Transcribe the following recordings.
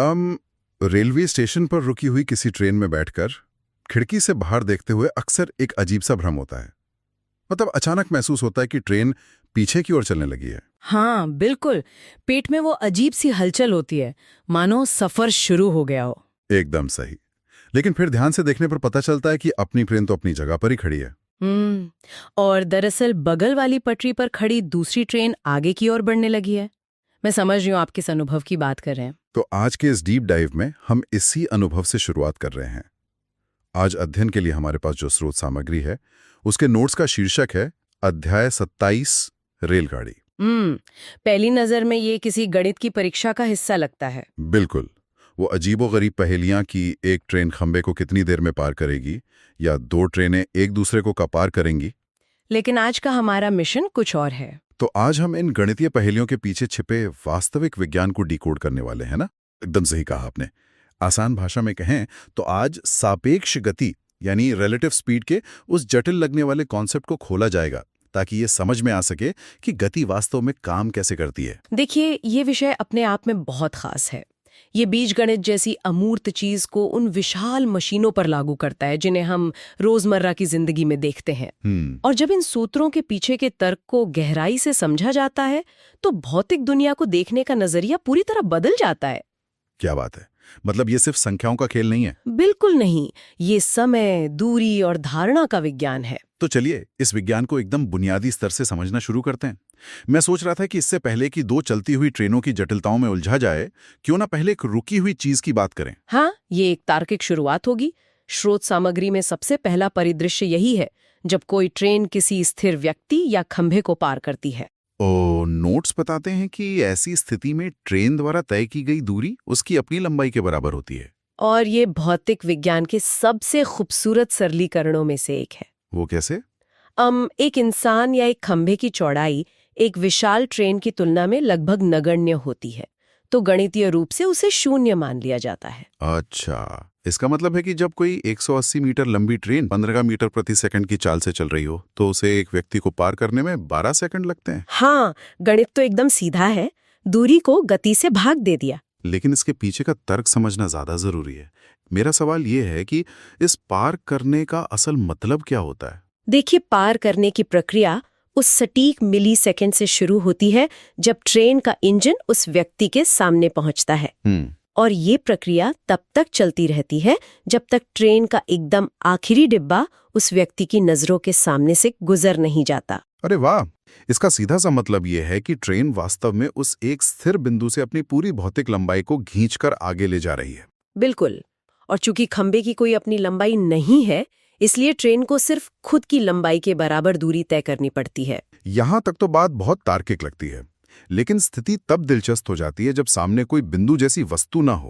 Railway station पर रुकी हुई किसी ट्रेन में बैठकर खिड़की से बाहर देखते हुए अक्सर एक अजीब सा भ्रम होता है। मतलब अचानक महसूस होता है कि ट्रेन पीछे की ओर चलने लगी है। हाँ बिल्कुल। पेट में वो अजीब सी हलचल होती है, मानो सफर शुरू हो गया हो। एकदम सही। लेकिन फिर ध्यान से देखने पर पता चलता है कि अपनी ट्रेन तो अपनी जगह पर ही खड़ी है। और दरअसल बगल वाली पटरी पर खड़ी दूसरी ट्रेन आगे की ओर बढ़ने लगी है। मैं समझ रही हूँ आप किस अनुभव की बात कर रहे हैं। तो आज के इस डीप डाइव में हम इसी अनुभव से शुरुआत कर रहे हैं। आज अध्ययन के लिए हमारे पास जो स्रोत सामग्री है उसके नोट्स का शीर्षक है अध्याय 27 रेलगाड़ी। पहली नजर में ये किसी गणित की परीक्षा का हिस्सा लगता है। बिल्कुल। वो अजीबोगरीब पहेलियां कि एक ट्रेन खंबे को कितनी देर में पार करेगी या दो ट्रेनें एक दूसरे को कब पार करेंगी। लेकिन आज का हमारा मिशन कुछ और है। तो आज हम इन गणितीय पहेलियों के पीछे छिपे वास्तविक विज्ञान को डिकोड करने वाले हैं ना। एकदम सही कहा आपने। आसान भाषा में कहें तो आज सापेक्ष गति यानी रिलेटिव स्पीड के उस जटिल लगने वाले कॉन्सेप्ट को खोला जाएगा ताकि ये समझ में आ सके कि गति वास्तव में काम कैसे करती है। देखिए, ये विषय अपने आप में बहुत खास है। ये बीजगणित जैसी अमूर्त चीज को उन विशाल मशीनों पर लागू करता है जिन्हें हम रोजमर्रा की जिंदगी में देखते हैं। और जब इन सूत्रों के पीछे के तर्क को गहराई से समझा जाता है तो भौतिक दुनिया को देखने का नजरिया पूरी तरह बदल जाता है। क्या बात है। मतलब ये सिर्फ संख्याओं का खेल नहीं है। बिल्कुल नहीं, ये समय, दूरी और धारणा का विज्ञान है। तो चलिए इस विज्ञान को एकदम बुनियादी स्तर से समझना शुरू करते हैं। मैं सोच रहा था कि इससे पहले कि दो चलती हुई ट्रेनों की जटिलताओं में उलझा जाए, क्यों ना पहले एक रुकी हुई चीज की बात करें। हाँ, ये एक तार्किक शुरुआत होगी। स्रोत सामग्री में सबसे पहला परिदृश्य यही है, जब कोई ट्रेन किसी स्थिर व्यक्ति या खंभे को पार करती है। नोट्स बताते हैं कि ऐसी स्थिति में ट्रेन द्वारा तय की गई दूरी उसकी अपनी लंबाई के बराबर होती है। और ये भौतिक विज्ञान के सबसे खूबसूरत सरलीकरणों में से एक है। वो कैसे? एक इंसान या एक खंभे की चौड़ाई एक विशाल ट्रेन की तुलना में लगभग नगण्य होती है, तो गणितीय रूप से उसे शून्य मान लिया जाता है। अच्छा, इसका मतलब है कि जब कोई 180 मीटर लंबी ट्रेन 15 मीटर प्रति सेकंड की चाल से चल रही हो तो उसे एक व्यक्ति को पार करने में 12 सेकंड लगते हैं। हाँ, गणित तो एकदम सीधा है। दूरी को गति से भाग दे दिया। लेकिन इसके पीछे का तर्क समझना ज्यादा जरूरी है। मेरा सवाल ये है कि इस पार करने का असल मतलब क्या होता है? देखिए, पार करने की प्रक्रिया उस सटीक मिलीसेकंड से शुरू होती है जब ट्रेन का इंजन उस व्यक्ति के सामने पहुंचता है। और ये प्रक्रिया तब तक चलती रहती है जब तक ट्रेन का एकदम आखिरी डिब्बा उस व्यक्ति की नजरों के सामने से गुजर नहीं जाता। अरे वाह! इसका सीधा सा मतलब ये है कि ट्रेन वास्तव में उस एक स्थिर बिंदु से अपनी पूरी भौतिक लंबाई को खींचकर आगे ले जा रही है। बिल्कुल। और चूंकि खंबे की कोई अपनी लंबाई नहीं है, इसलिए ट्रेन को सिर्फ खुद की लंबाई के बराबर दूरी तय करनी पड़ती है। यहाँ तक तो बात बहुत तार्किक लगती है, लेकिन स्थिति तब दिलचस्प हो जाती है जब सामने कोई बिंदु जैसी वस्तु ना हो।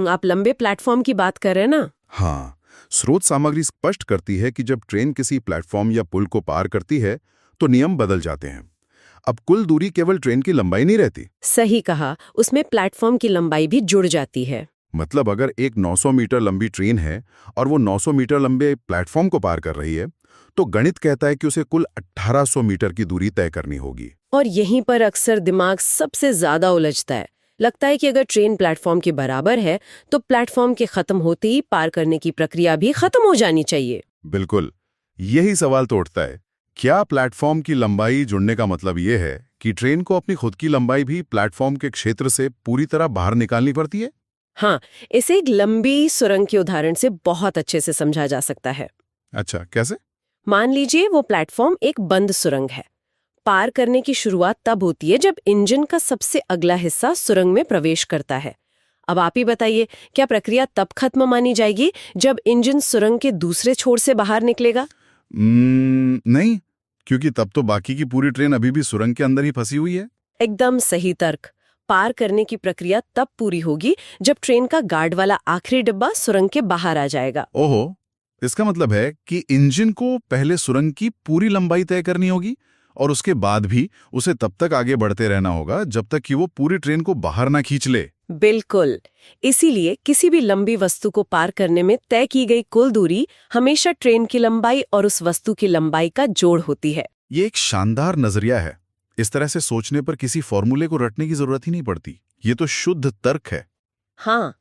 आप लंबे प्लेटफॉर्म की बात कर रहे हैं ना? हाँ, स्रोत सामग्री स्पष्ट करती है कि जब ट्रेन किसी प्लेटफॉर्म या पुल को पार करती है तो नियम बदल जाते हैं। अब कुल दूरी केवल ट्रेन की लंबाई नहीं रहती। सही कहा, उसमें प्लेटफॉर्म की लंबाई भी जुड़ जाती है। मतलब अगर एक 900 मीटर लंबी ट्रेन है और वो 900 मीटर लंबे प्लेटफॉर्म को पार कर रही है तो गणित कहता है कि उसे कुल 1800 मीटर की दूरी तय करनी होगी। और यहीं पर अक्सर दिमाग सबसे ज्यादा उलझता है। लगता है कि अगर ट्रेन प्लेटफॉर्म के बराबर है तो प्लेटफॉर्म के खत्म होते ही पार करने की प्रक्रिया भी खत्म हो जानी चाहिए। बिल्कुल, यही सवाल तो उठता है। क्या प्लेटफॉर्म की लंबाई जुड़ने का मतलब ये है कि ट्रेन को अपनी खुद की लंबाई भी प्लेटफॉर्म के क्षेत्र से पूरी तरह बाहर निकालनी पड़ती है? हाँ, इसे एक लंबी सुरंग के उदाहरण से बहुत अच्छे से समझा जा सकता है। अच्छा, कैसे? मान लीजिए वो प्लेटफॉर्म एक बंद सुरंग है। पार करने की शुरुआत तब होती है जब इंजन का सबसे अगला हिस्सा सुरंग में प्रवेश करता है। अब आप ही बताइए, क्या प्रक्रिया तब खत्म मानी जाएगी जब इंजन सुरंग के दूसरे छोर से बाहर निकलेगा? नहीं, क्योंकि तब तो बाकी की पूरी ट्रेन अभी भी सुरंग के अंदर ही फंसी हुई है। एकदम सही तर्क। पार करने की प्रक्रिया तब पूरी होगी जब ट्रेन का गार्ड वाला आखिरी डिब्बा सुरंग के बाहर आ जाएगा। ओहो, इसका मतलब है कि इंजन को पहले सुरंग की पूरी लंबाई तय करनी होगी और उसके बाद भी उसे तब तक आगे बढ़ते रहना होगा जब तक कि वो पूरी ट्रेन को बाहर ना खींच ले। बिल्कुल। इसीलिए किसी भी लंबी वस्तु को पार करने में तय की गई कुल दूरी हमेशा ट्रेन की लंबाई और उस वस्तु की लंबाई का जोड़ होती है। ये एक शानदार नजरिया है। इस तरह से सोचने पर किसी फॉर्मूले को रटने की जरूरत ही नहीं पड़ती। ये तो शुद्ध तर्क है। हाँ,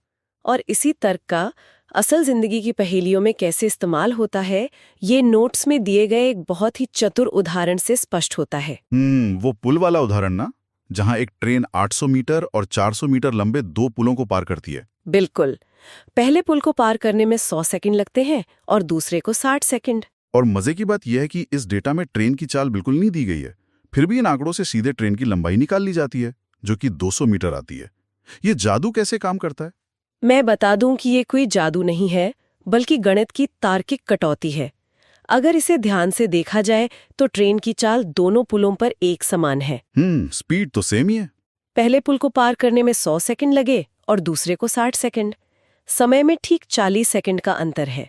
और इसी तर्क का असल जिंदगी की पहेलियों में कैसे इस्तेमाल होता है, ये नोट्स में दिए गए एक बहुत ही चतुर उदाहरण से स्पष्ट होता है। वो पुल वाला उदाहरण ना, जहां एक ट्रेन 800 मीटर और 400 मीटर लंबे दो पुलों को पार करती है। बिल्कुल। पहले पुल को पार करने में 100 सेकंड लगते हैं और दूसरे को 60 सेकंड। और मजे की बात यह है कि इस डेटा में ट्रेन की चाल बिल्कुल नहीं दी गई है, फिर भी इन आंकड़ों से सीधे ट्रेन की लंबाई निकाल ली जाती है, जो कि 200 मीटर आती है। ये जादू कैसे काम करता है? मैं बता दूं कि ये कोई जादू नहीं है, बल्कि गणित की तार्किक कटौती है। अगर इसे ध्यान से देखा जाए तो ट्रेन की चाल दोनों पुलों पर एक समान है। स्पीड तो सेम ही है। पहले पुल को पार करने में 100 सेकंड लगे और दूसरे को 60 सेकंड। समय में ठीक 40 सेकंड का अंतर है।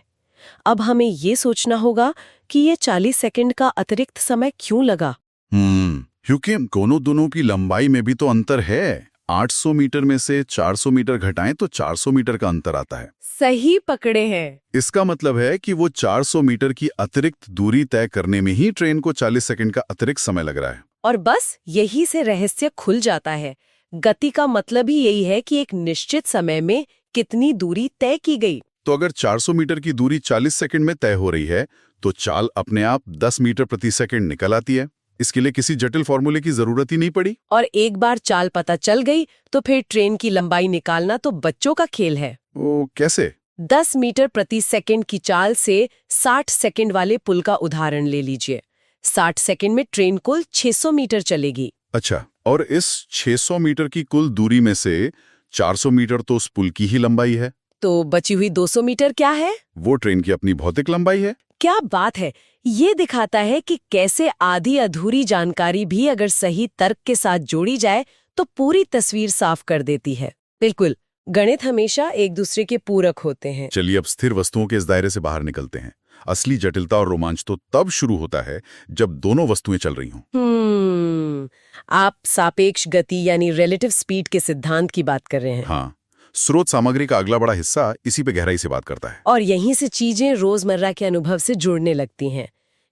अब हमें ये सोचना होगा कि ये 40 सेकंड का अतिरिक्त समय क्यों लगा। क्योंकि दोनों की लंबाई में भी तो अंतर है। 800 मीटर में से 400 मीटर घटाएं तो 400 मीटर का अंतर आता है। सही पकड़े हैं। इसका मतलब है कि वो 400 मीटर की अतिरिक्त दूरी तय करने में ही ट्रेन को 40 सेकंड का अतिरिक्त समय लग रहा है। और बस यही से रहस्य खुल जाता है। गति का मतलब ही यही है कि एक निश्चित समय में कितनी दूरी तय की गई। तो अगर 400 मीटर की दूरी 40 सेकंड में तय हो रही है, तो चाल अपने आप 10 मीटर प्रति सेकंड निकल आती है। इसके लिए किसी जटिल फॉर्मूले की जरूरत ही नहीं पड़ी। और एक बार चाल पता चल गई तो फिर ट्रेन की लंबाई निकालना तो बच्चों का खेल है। वो कैसे? 10 मीटर प्रति सेकंड की चाल से 60 सेकंड वाले पुल का उदाहरण ले लीजिए। 60 सेकंड में ट्रेन कुल 600 मीटर चलेगी। अच्छा, और इस 600 मीटर की कुल दूरी में से 400 मीटर तो उस पुल की ही लंबाई है। तो बची हुई 200 मीटर क्या है? वो ट्रेन की अपनी भौतिक लंबाई है। क्या बात है! ये दिखाता है कि कैसे आधी अधूरी जानकारी भी अगर सही तर्क के साथ जोड़ी जाए तो पूरी तस्वीर साफ कर देती है। बिल्कुल, गणित हमेशा एक दूसरे के पूरक होते हैं। चलिए अब स्थिर वस्तुओं के इस दायरे से बाहर निकलते हैं। असली जटिलता और रोमांच तो तब शुरू होता है जब दोनों वस्तुएं चल रही हों। आप सापेक्ष गति यानी रिलेटिव स्पीड के सिद्धांत की बात कर रहे हैं। हाँ, स्रोत सामग्री का अगला बड़ा हिस्सा इसी पे गहराई से बात करता है। और यहीं से चीजें रोजमर्रा के अनुभव से जुड़ने लगती हैं,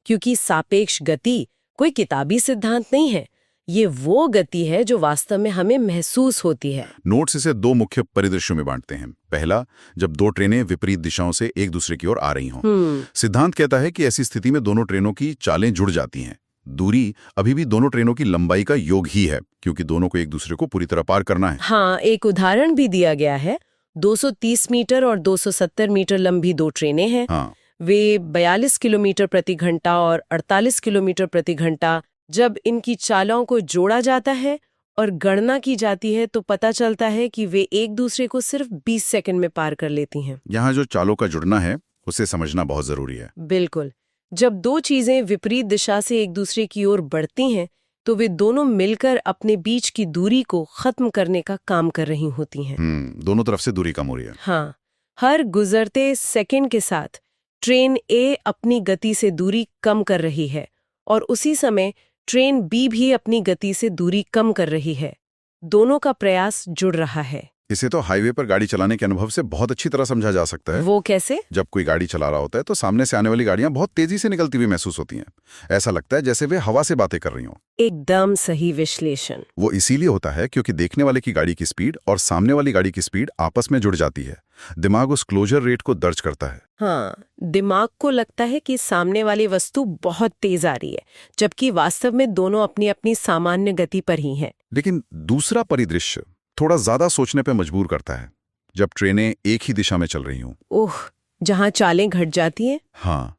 क्योंकि सापेक्ष गति कोई किताबी सिद्धांत नहीं है। ये वो गति है जो वास्तव में हमें महसूस होती है। नोट्स इसे दो मुख्य परिदृश्यों में बांटते हैं। पहला, जब दो ट्रेनें विपरीत दिशाओं से एक दूसरे की ओर आ रही हों। सिद्धांत कहता है कि ऐसी स्थिति में दोनों ट्रेनों की चालें जुड़ जाती हैं। दूरी अभी भी दोनों ट्रेनों की लंबाई का योग ही है, क्योंकि दोनों को एक दूसरे को पूरी तरह पार करना है। हाँ, एक उदाहरण भी दिया गया है। 230 मीटर और 270 मीटर लंबी दो ट्रेनें हैं। हाँ। वे 42 किलोमीटर प्रति घंटा और 48 किलोमीटर प्रति घंटा। जब इनकी चालों को जोड़ा जाता है और गणना की जाती है तो पता चलता है कि वे एक दूसरे को सिर्फ 20 सेकंड में पार कर लेती हैं। यहाँ जो चालों का जुड़ना है उसे समझना बहुत जरूरी है। बिल्कुल, जब दो चीजें विपरीत दिशा से एक दूसरे की ओर बढ़ती हैं तो वे दोनों मिलकर अपने बीच की दूरी को खत्म करने का काम कर रही होती हैं। दोनों तरफ से दूरी कम हो रही है। हाँ, हर गुजरते सेकंड के साथ ट्रेन ए अपनी गति से दूरी कम कर रही है और उसी समय ट्रेन बी भी अपनी गति से दूरी कम कर रही है। दोनों का प्रयास जुड़ रहा है। इसे तो हाईवे पर गाड़ी चलाने के अनुभव से बहुत अच्छी तरह समझा जा सकता है। वो कैसे? जब कोई गाड़ी चला रहा होता है तो सामने से आने वाली गाड़ियां बहुत तेजी से निकलती हुई महसूस होती हैं। ऐसा लगता है जैसे वे हवा से बातें कर रही हों। एकदम सही विश्लेषण। वो इसीलिए होता है क्योंकि देखने वाले की गाड़ी की स्पीड और सामने वाली गाड़ी की स्पीड आपस में जुड़ जाती है। दिमाग उस क्लोजर रेट को दर्ज करता है। हाँ, दिमाग को लगता है कि सामने वाली वस्तु बहुत तेज आ रही है, जबकि वास्तव में दोनों अपनी अपनी सामान्य गति पर ही हैं। लेकिन दूसरा परिदृश्य थोड़ा ज्यादा सोचने पर मजबूर करता है। जब ट्रेनें एक ही दिशा में चल रही हों। ओह, जहां चालें घट जाती हैं। हाँ,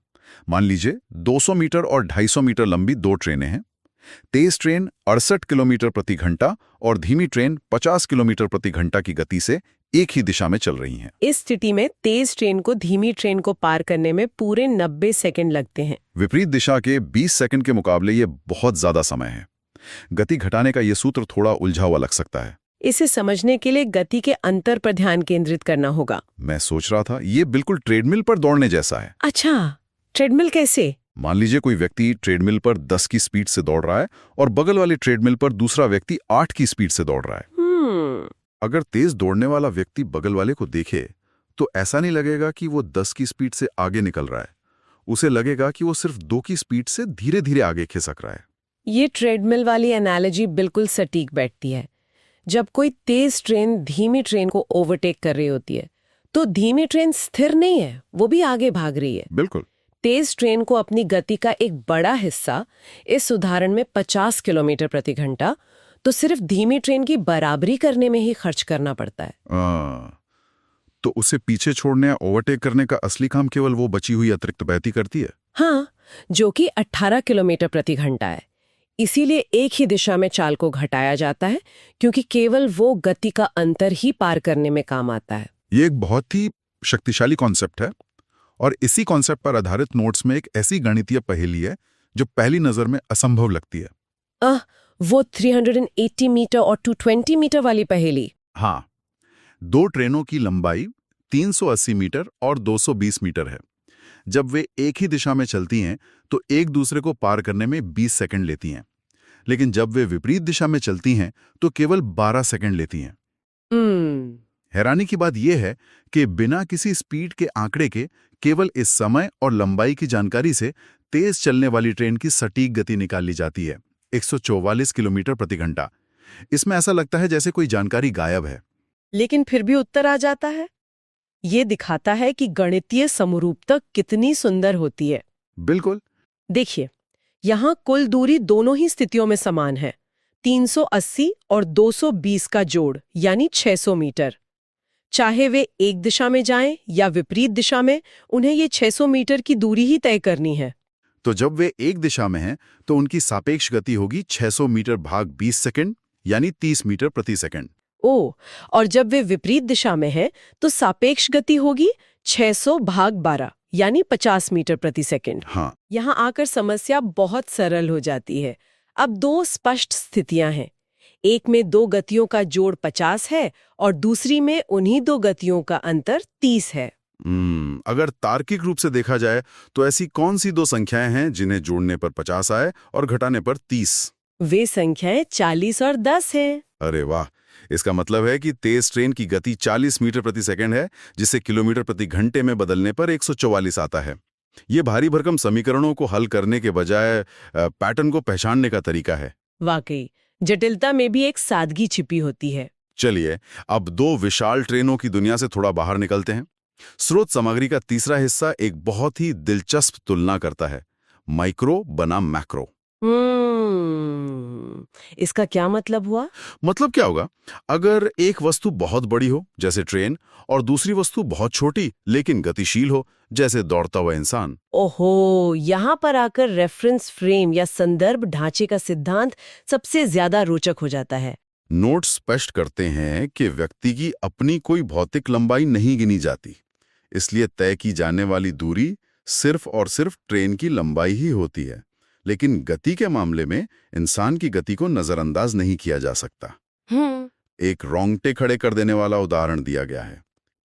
मान लीजिए 200 मीटर और 250 मीटर लंबी दो ट्रेनें हैं। तेज ट्रेन 68 किलोमीटर प्रति घंटा और धीमी ट्रेन 50 किलोमीटर प्रति घंटा की गति से एक ही दिशा में चल रही हैं। इस स्थिति में तेज ट्रेन को धीमी ट्रेन को पार करने में पूरे 90 सेकंड लगते हैं। विपरीत दिशा के 20 सेकंड के मुकाबले ये बहुत ज्यादा समय है। गति घटाने का ये सूत्र थोड़ा उलझा हुआ लग सकता है। इसे समझने के लिए गति के अंतर पर ध्यान केंद्रित करना होगा। मैं सोच रहा था ये बिल्कुल ट्रेडमिल पर दौड़ने जैसा है। अच्छा, ट्रेडमिल कैसे? मान लीजिए कोई व्यक्ति ट्रेडमिल पर 10 की स्पीड से दौड़ रहा है और बगल वाले ट्रेडमिल पर दूसरा व्यक्ति 8 की स्पीड से दौड़ रहा है। अगर तेज दौड़ने वाला व्यक्ति बगल वाले को देखे तो ऐसा नहीं लगेगा कि वो 10 की स्पीड से आगे निकल रहा है। उसे लगेगा कि वो सिर्फ 2 की स्पीड से धीरे धीरे आगे खिसक रहा है। ये ट्रेडमिल वाली एनालॉजी बिल्कुल सटीक बैठती है। जब कोई तेज ट्रेन धीमी ट्रेन को ओवरटेक कर रही होती है तो धीमी ट्रेन स्थिर नहीं है, वो भी आगे भाग रही है। बिल्कुल। तेज ट्रेन को अपनी गति का एक बड़ा हिस्सा, इस उदाहरण में 50 किलोमीटर प्रति घंटा, तो सिर्फ धीमी ट्रेन की बराबरी करने में ही खर्च करना पड़ता है। तो उसे पीछे छोड़ने या ओवरटेक करने का असली काम केवल वो बची हुई अतिरिक्त गति करती है। हाँ, जो कि 18 किलोमीटर प्रति घंटा है। इसीलिए एक ही दिशा में चाल को घटाया जाता है, क्योंकि केवल वो गति का अंतर ही पार करने में काम आता है। ये एक बहुत ही शक्तिशाली कॉन्सेप्ट है और इसी कॉन्सेप्ट पर आधारित नोट्स में एक ऐसी गणितीय पहेली है जो पहली नजर में असंभव लगती है। वो 380 मीटर और 220 मीटर वाली पहेली। हाँ, दो ट्रेनों की लंबाई 380 मीटर और 220 मीटर है। जब वे एक ही दिशा में चलती हैं तो एक दूसरे को पार करने में 20 सेकंड लेती हैं, लेकिन जब वे विपरीत दिशा में चलती हैं तो केवल 12 सेकंड लेती हैं। हैरानी की बात यह है कि बिना किसी स्पीड के आंकड़े के केवल इस समय और लंबाई की जानकारी से तेज चलने वाली ट्रेन की सटीक गति निकाल ली जाती है, 144 किलोमीटर प्रति घंटा। इसमें ऐसा लगता है जैसे कोई जानकारी गायब है, लेकिन फिर भी उत्तर आ जाता है। ये दिखाता है कि गणितीय समरूपता कितनी सुंदर होती है। बिल्कुल। देखिए, यहाँ कुल दूरी दोनों ही स्थितियों में समान है, 380 और 220 का जोड़, यानी 600 मीटर। चाहे वे एक दिशा में जाएं या विपरीत दिशा में, उन्हें ये 600 मीटर की दूरी ही तय करनी है। तो जब वे एक दिशा में हैं तो उनकी सापेक्ष गति होगी 600 मीटर भाग 20 सेकंड, यानी 30 मीटर प्रति सेकंड। और जब वे विपरीत दिशा में हैं तो सापेक्ष गति होगी 600 भाग 12, यानी 50 मीटर प्रति सेकंड। हाँ। यहाँ आकर समस्या बहुत सरल हो जाती है। अब दो स्पष्ट स्थितियां हैं, एक में दो गतियों का जोड़ 50 है और दूसरी में उन्हीं दो गतियों का अंतर 30 है। अगर तार्किक रूप से देखा जाए तो ऐसी कौन सी दो संख्याएं हैं जिन्हें जोड़ने पर 50 आए और घटाने पर 30? वे संख्याएं 40 और 10 हैं। अरे वाह, इसका मतलब है कि तेज ट्रेन की गति 40 मीटर प्रति सेकंड है, जिसे किलोमीटर प्रति घंटे में बदलने पर 144 आता है। ये भारी भरकम समीकरणों को हल करने के बजाय पैटर्न को पहचानने का तरीका है। वाकई जटिलता में भी एक सादगी छिपी होती है। चलिए अब दो विशाल ट्रेनों की दुनिया से थोड़ा बाहर निकलते हैं। स्रोत सामग्री का तीसरा हिस्सा एक बहुत ही दिलचस्प तुलना करता है, माइक्रो बनाम मैक्रो। इसका क्या मतलब हुआ? मतलब क्या होगा अगर एक वस्तु बहुत बड़ी हो जैसे ट्रेन और दूसरी वस्तु बहुत छोटी लेकिन गतिशील हो जैसे दौड़ता हुआ इंसान। ओहो, यहाँ पर आकर रेफरेंस फ्रेम या संदर्भ ढांचे का सिद्धांत सबसे ज्यादा रोचक हो जाता है। नोट्स स्पष्ट करते हैं कि व्यक्ति की अपनी कोई भौतिक लंबाई नहीं गिनी जाती, इसलिए तय की जाने वाली दूरी सिर्फ और सिर्फ ट्रेन की लंबाई ही होती है। लेकिन गति के मामले में इंसान की गति को नजरअंदाज नहीं किया जा सकता। एक रोंगटे खड़े कर देने वाला उदाहरण दिया गया है।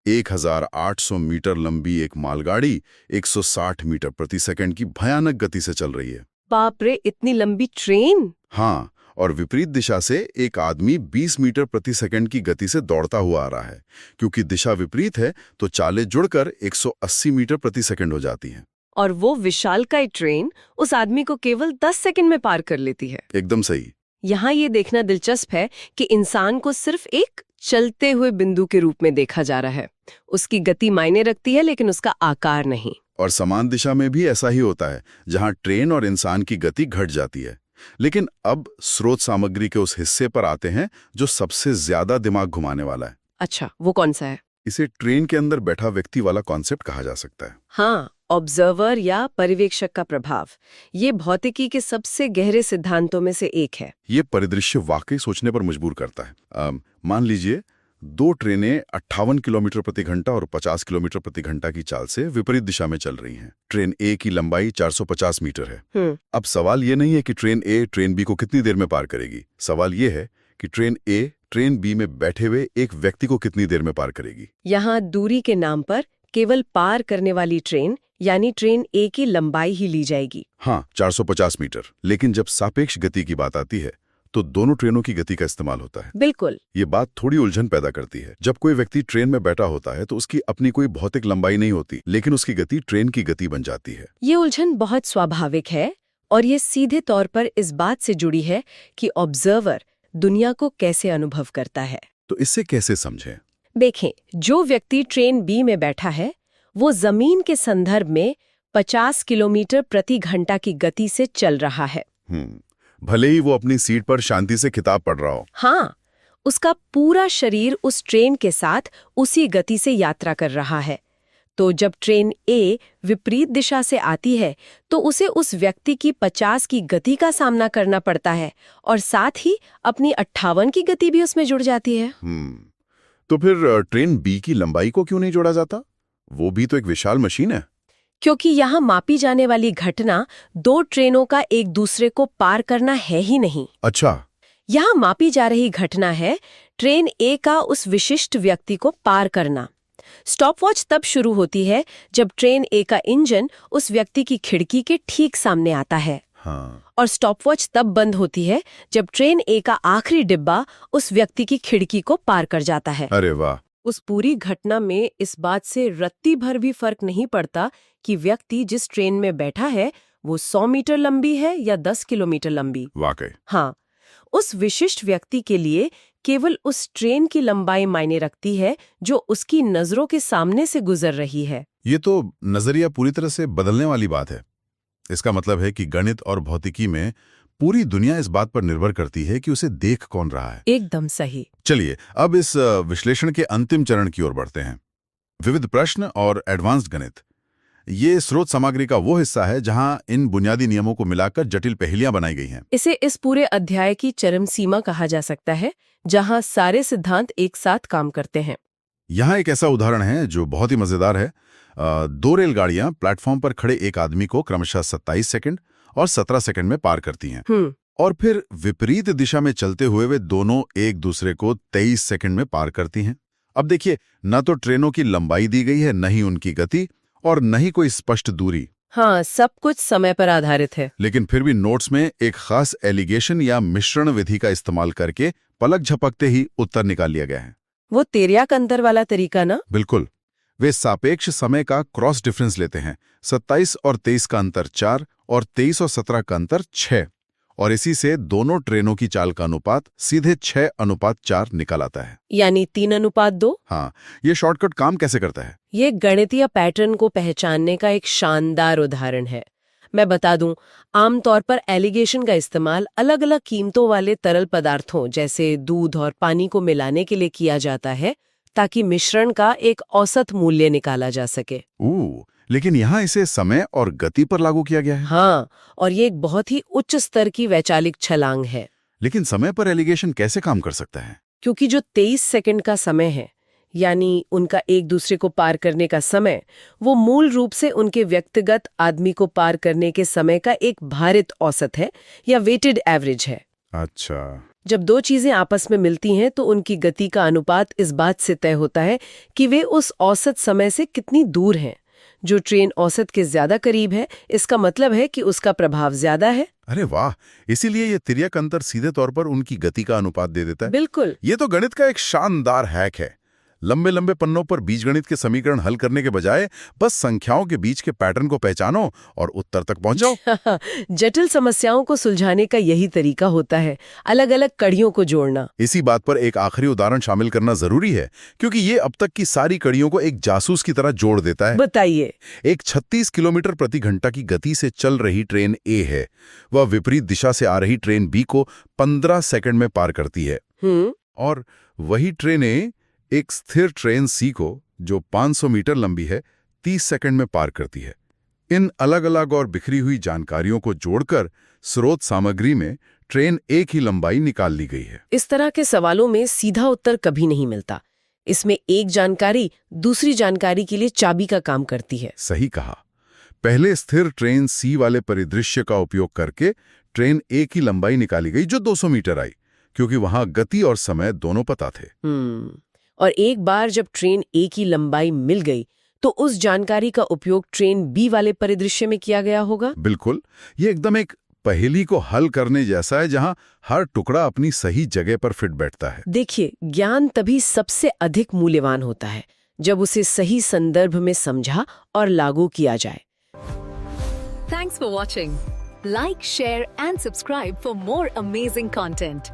1800 मीटर लंबी एक मालगाड़ी 160 मीटर प्रति सेकंड की भयानक गति से चल रही है। बाप रे, इतनी लंबी ट्रेन! हाँ, और विपरीत दिशा से एक आदमी 20 मीटर प्रति सेकंड की गति से दौड़ता हुआ आ रहा है। क्योंकि दिशा विपरीत है तो चालें जुड़कर 180 मीटर प्रति सेकंड हो जाती हैं। और वो विशालकाय ट्रेन उस आदमी को केवल 10 सेकंड में पार कर लेती है। एकदम सही। यहाँ ये देखना दिलचस्प है कि इंसान को सिर्फ एक चलते हुए बिंदु के रूप में देखा जा रहा है। उसकी गति मायने रखती है लेकिन उसका आकार नहीं। और समान दिशा में भी ऐसा ही होता है, जहाँ ट्रेन और इंसान की गति घट जाती है। लेकिन अब स्रोत सामग्री के उस हिस्से पर आते हैं जो सबसे ज्यादा दिमाग घुमाने वाला है। अच्छा, वो कौन सा है? इसे ट्रेन के अंदर बैठा व्यक्ति वाला कॉन्सेप्ट कहा जा सकता है। हाँ, ऑब्जर्वर या पर्यवेक्षक का प्रभाव। ये भौतिकी के सबसे गहरे सिद्धांतों में से एक है। ये परिदृश्य वाकई सोचने पर मजबूर करता है। मान लीजिए दो ट्रेनें 58 किलोमीटर प्रति घंटा और 50 किलोमीटर प्रति घंटा की चाल से विपरीत दिशा में चल रही हैं। ट्रेन ए की लंबाई 450 मीटर है। अब सवाल ये नहीं है कि ट्रेन ए ट्रेन बी को कितनी देर में पार करेगी। सवाल ये है कि ट्रेन ए ट्रेन बी में बैठे हुए एक व्यक्ति को कितनी देर में पार करेगी। यहाँ दूरी के नाम पर केवल पार करने वाली ट्रेन यानी ट्रेन ए की लंबाई ही ली जाएगी। हाँ, 450 मीटर। लेकिन जब सापेक्ष गति की बात आती है तो दोनों ट्रेनों की गति का इस्तेमाल होता है। बिल्कुल। ये बात थोड़ी उलझन पैदा करती है। जब कोई व्यक्ति ट्रेन में बैठा होता है तो उसकी अपनी कोई भौतिक लंबाई नहीं होती, लेकिन उसकी गति ट्रेन की गति बन जाती है। ये उलझन बहुत स्वाभाविक है और ये सीधे तौर पर इस बात से जुड़ी है कि ऑब्जर्वर दुनिया को कैसे अनुभव करता है। तो इससे कैसे समझें? देखें, जो व्यक्ति ट्रेन बी में बैठा है वो जमीन के संदर्भ में 50 किलोमीटर प्रति घंटा की गति से चल रहा है। भले ही वो अपनी सीट पर शांति से किताब पढ़ रहा हो। हाँ, उसका पूरा शरीर उस ट्रेन के साथ उसी गति से यात्रा कर रहा है। तो जब ट्रेन ए विपरीत दिशा से आती है तो उसे उस व्यक्ति की 50 की गति का सामना करना पड़ता है और साथ ही अपनी 58 की गति भी उसमें जुड़ जाती है। तो फिर ट्रेन बी की लंबाई को क्यों नहीं जोड़ा जाता? वो भी तो एक विशाल मशीन है। क्योंकि यहाँ मापी जाने वाली घटना दो ट्रेनों का एक दूसरे को पार करना है ही नहीं। अच्छा। यहाँ मापी जा रही घटना है ट्रेन ए का उस विशिष्ट व्यक्ति को पार करना। स्टॉपवॉच तब शुरू होती है जब ट्रेन ए का इंजन उस व्यक्ति की खिड़की के ठीक सामने आता है। हाँ। और स्टॉपवॉच तब बंद होती है जब ट्रेन ए का आखिरी डिब्बा उस व्यक्ति की खिड़की को पार कर जाता है। अरे वाह। उस पूरी घटना में इस बात से रत्ती भर भी फर्क नहीं पड़ता कि व्यक्ति जिस ट्रेन में बैठा है वो 100 मीटर लंबी है या 10 किलोमीटर लंबी। वाकई। हाँ, उस विशिष्ट व्यक्ति के लिए केवल उस ट्रेन की लंबाई मायने रखती है जो उसकी नजरों के सामने से गुजर रही है। ये तो नजरिया पूरी तरह से बदलने वाली बात है। इसका मतलब है कि गणित और भौतिकी में पूरी दुनिया इस बात पर निर्भर करती है कि उसे देख कौन रहा है। एकदम सही। चलिए अब इस विश्लेषण के अंतिम चरण की ओर बढ़ते हैं। विविध प्रश्न और एडवांस्ड गणित। ये स्रोत सामग्री का वो हिस्सा है जहां इन बुनियादी नियमों को मिलाकर जटिल पहेलियां बनाई गई हैं। इसे इस पूरे अध्याय की चरम सीमा कहा जा सकता है जहां सारे सिद्धांत एक साथ काम करते हैं। यहाँ एक ऐसा उदाहरण है जो बहुत ही मजेदार है। दो रेलगाड़ियां प्लेटफॉर्म पर खड़े एक आदमी को क्रमशः 27 सेकंड और 17 सेकंड में पार करती हैं। और फिर विपरीत दिशा में चलते हुए वे दोनों एक दूसरे को 23 सेकंड में पार करती हैं। अब देखिए, न तो ट्रेनों की लंबाई दी गई है, न ही उनकी गति और न ही कोई स्पष्ट दूरी। हाँ, सब कुछ समय पर आधारित है। लेकिन फिर भी नोट्स में एक खास एलिगेशन या मिश्रण विधि का इस्तेमाल करके पलक झपकते ही उत्तर निकाल लिया गया है। वो तेरियाक अंतर वाला तरीका ना? बिल्कुल। वे सापेक्ष समय का क्रॉस डिफरेंस लेते हैं। 27 और 23 का अंतर 4 और 23 और 17 का अंतर 6 और इसी से दोनों ट्रेनों की चाल का अनुपात सीधे 6:4 निकल आता है, यानी 3:2। हाँ, ये शॉर्टकट काम कैसे करता है? ये गणितीय पैटर्न को पहचानने का एक शानदार उदाहरण है। मैं बता दूं, आमतौर पर एलिगेशन का इस्तेमाल अलग अलग कीमतों वाले तरल पदार्थों जैसे दूध और पानी को मिलाने के लिए किया जाता है ताकि मिश्रण का एक औसत मूल्य निकाला जा सके। लेकिन यहाँ इसे समय और गति पर लागू किया गया है। हाँ, और ये एक बहुत ही उच्च स्तर की वैचारिक छलांग है। लेकिन समय पर एलिगेशन कैसे काम कर सकता है? क्योंकि जो 23 सेकंड का समय है, यानी उनका एक दूसरे को पार करने का समय, वो मूल रूप से उनके व्यक्तिगत आदमी को पार करने के समय का एक भारित औसत है या वेटेड एवरेज है। अच्छा। जब दो चीजें आपस में मिलती हैं तो उनकी गति का अनुपात इस बात से तय होता है कि वे उस औसत समय से कितनी दूर हैं। जो ट्रेन औसत के ज्यादा करीब है, इसका मतलब है कि उसका प्रभाव ज्यादा है। अरे वाह, इसीलिए ये तिर्यक अंतर सीधे तौर पर उनकी गति का अनुपात दे देता है। बिल्कुल। ये तो गणित का एक शानदार हैक है। लंबे लंबे पन्नों पर बीजगणित के समीकरण हल करने के बजाय बस संख्याओं के बीच के पैटर्न को पहचानो और उत्तर तक पहुंच जाओ। जटिल समस्याओं को सुलझाने का यही तरीका होता है, अलग अलग कड़ियों को जोड़ना। इसी बात पर एक आखिरी उदाहरण शामिल करना जरूरी है क्योंकि ये अब तक की सारी कड़ियों को एक जासूस की तरह जोड़ देता है। बताइए। एक 36 किलोमीटर प्रति घंटा की गति से चल रही ट्रेन ए है। वह विपरीत दिशा से आ रही ट्रेन बी को 15 सेकंड में पार करती है। और वही ट्रेन ए एक स्थिर ट्रेन सी को, जो 500 मीटर लंबी है, 30 सेकंड में पार करती है। इन अलग अलग और बिखरी हुई जानकारियों को जोड़कर स्रोत सामग्री में ट्रेन ए की लंबाई निकाल ली गई है। इस तरह के सवालों में सीधा उत्तर कभी नहीं मिलता। इसमें एक जानकारी दूसरी जानकारी के लिए चाबी का काम करती है। सही कहा। पहले स्थिर ट्रेन सी वाले परिदृश्य का उपयोग करके ट्रेन ए की लंबाई निकाली गई, जो 200 मीटर आई, क्योंकि वहां गति और समय दोनों पता थे। और एक बार जब ट्रेन ए की लंबाई मिल गई तो उस जानकारी का उपयोग ट्रेन बी वाले परिदृश्य में किया गया होगा। बिल्कुल। ये एकदम एक पहेली को हल करने जैसा है जहां हर टुकड़ा अपनी सही जगह पर फिट बैठता है। देखिए, ज्ञान तभी सबसे अधिक मूल्यवान होता है जब उसे सही संदर्भ में समझा और लागू किया जाए। Thanks for watching. Like, share and subscribe for more amazing content.